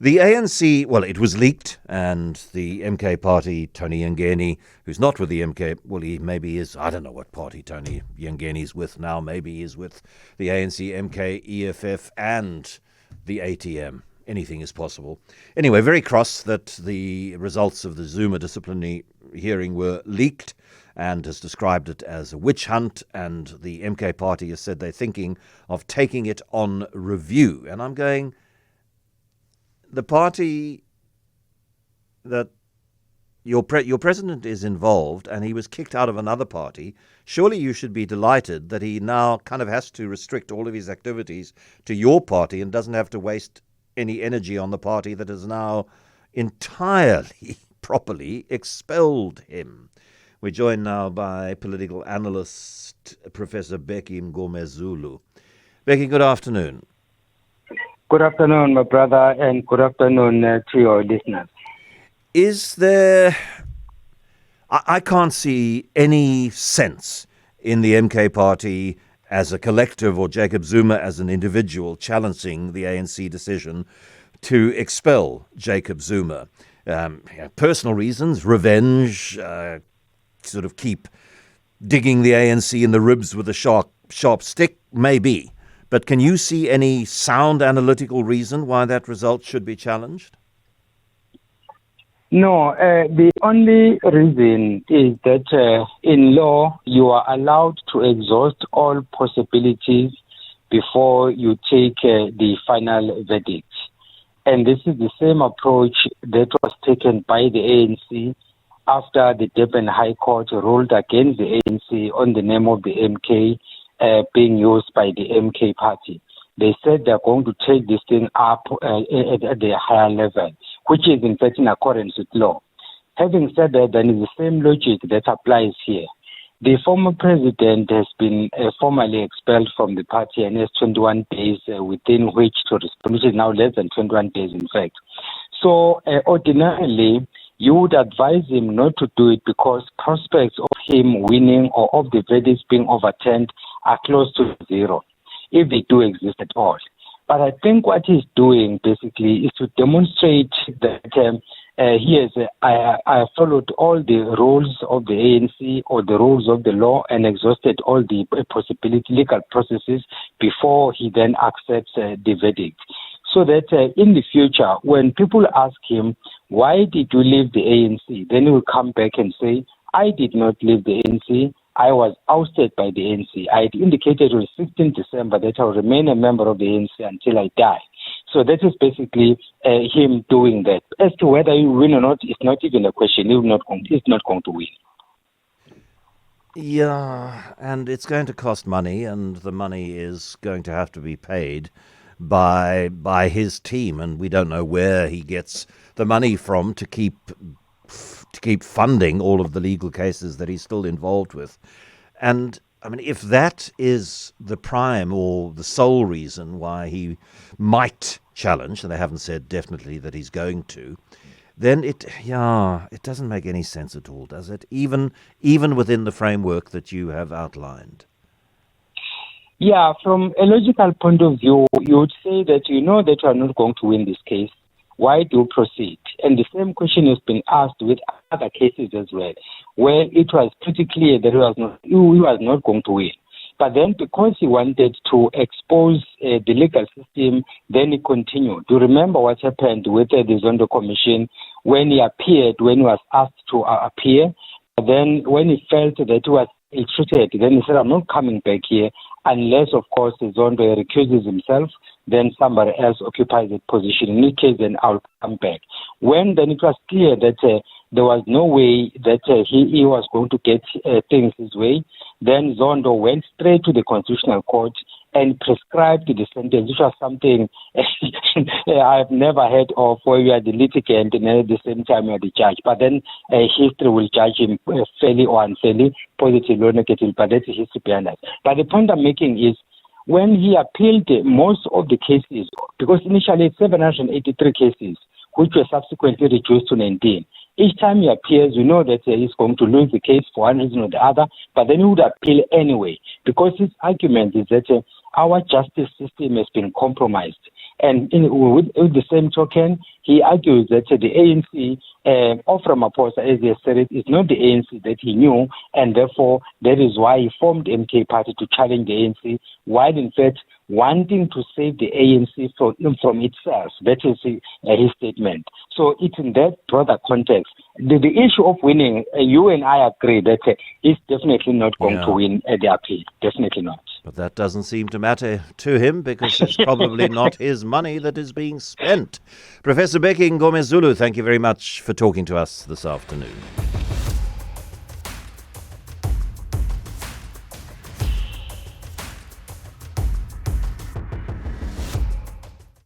The ANC, well, it was leaked, and the MK party, Tony Yengeni, who's not with the MK, well, he maybe is, I don't know what party Tony Yengeni's with now, maybe he's with the ANC, MK, EFF, and the ATM. Anything is possible. Anyway, very cross that the results of the Zuma disciplinary hearing were leaked, and has described it as a witch hunt, and the MK party has said they're thinking of taking it on review. And I'm going, the party that your president is involved, and he was kicked out of another party, surely you should be delighted that he now kind of has to restrict all of his activities to your party and doesn't have to waste any energy on the party that has now entirely, properly expelled him. We're joined now by political analyst Professor Bheki Mngomezulu. Bheki, good afternoon. Good afternoon, my brother, and good afternoon to your listeners. Is there... I can't see any sense in the MK party as a collective or Jacob Zuma as an individual challenging the ANC decision to expel Jacob Zuma. Personal reasons, revenge, sort of keep digging the ANC in the ribs with a sharp stick, maybe. But can you see any sound analytical reason why that result should be challenged? No, the only reason is that in law you are allowed to exhaust all possibilities before you take the final verdict. And this is the same approach that was taken by the ANC after the Durban High Court ruled against the ANC on the name of the MK being used by the MK party. They said they're going to take this thing up at the higher level, which is in fact in accordance with law. Having said that, then it's the same logic that applies here. The former president has been formally expelled from the party and has 21 days within which to respond, which is now less than 21 days in fact. So ordinarily, you would advise him not to do it because prospects of him winning or of the verdicts being overturned are close to zero, if they do exist at all. But I think what he's doing basically is to demonstrate that he has I followed all the rules of the ANC or the rules of the law and exhausted all the legal processes before he then accepts the verdict. So that in the future, when people ask him, why did you leave the ANC? Then he will come back and say, I did not leave the ANC. I was ousted by the ANC. I had indicated on 16 December that I will remain a member of the ANC until I die. So that is basically him doing that. As to whether he will win or not, it's not even a question. He's not going to win. Yeah, and it's going to cost money, and the money is going to have to be paid by his team, and we don't know where he gets the money from to keep funding all of the legal cases that he's still involved with. And I mean, if that is the prime or the sole reason why he might challenge, and they haven't said definitely that he's going to, then it doesn't make any sense at all, does it? Even within the framework that you have outlined. Yeah, from a logical point of view, you would say that you know that you are not going to win this case. Why do you proceed? And the same question has been asked with other cases as well, where it was pretty clear that he was not going to win. But then because he wanted to expose the legal system, then he continued. Do you remember what happened with the Zondo Commission when he appeared, when he was asked to appear? Then when he felt that he was ill-treated, then he said, I'm not coming back here unless, of course, Zondo recuses himself, then somebody else occupies that position. In this case, then I'll come back. When then it was clear that there was no way that he was going to get things his way, then Zondo went straight to the Constitutional Court and prescribed the sentence, which was something I've never heard of, where you are the litigant and at the same time you are the judge. But then history will judge him fairly or unfairly, positive or negative, but that's the history behind that. But the point I'm making is, when he appealed most of the cases, because initially 783 cases, which were subsequently reduced to 19, each time he appears, you know that he's going to lose the case for one reason or the other, but then he would appeal anyway, because his argument is that our justice system has been compromised. And with the same token, he argues that the ANC of Ramaphosa, as he said it, is not the ANC that he knew, and therefore that is why he formed MK Party to challenge the ANC, while in fact wanting to save the ANC from itself. That is his statement. So it's in that broader context. The issue of winning, you and I agree that he's definitely not going to win the appeal. Definitely not. But that doesn't seem to matter to him because it's probably not his money that is being spent. Professor Bheki Mngomezulu, thank you very much for talking to us this afternoon.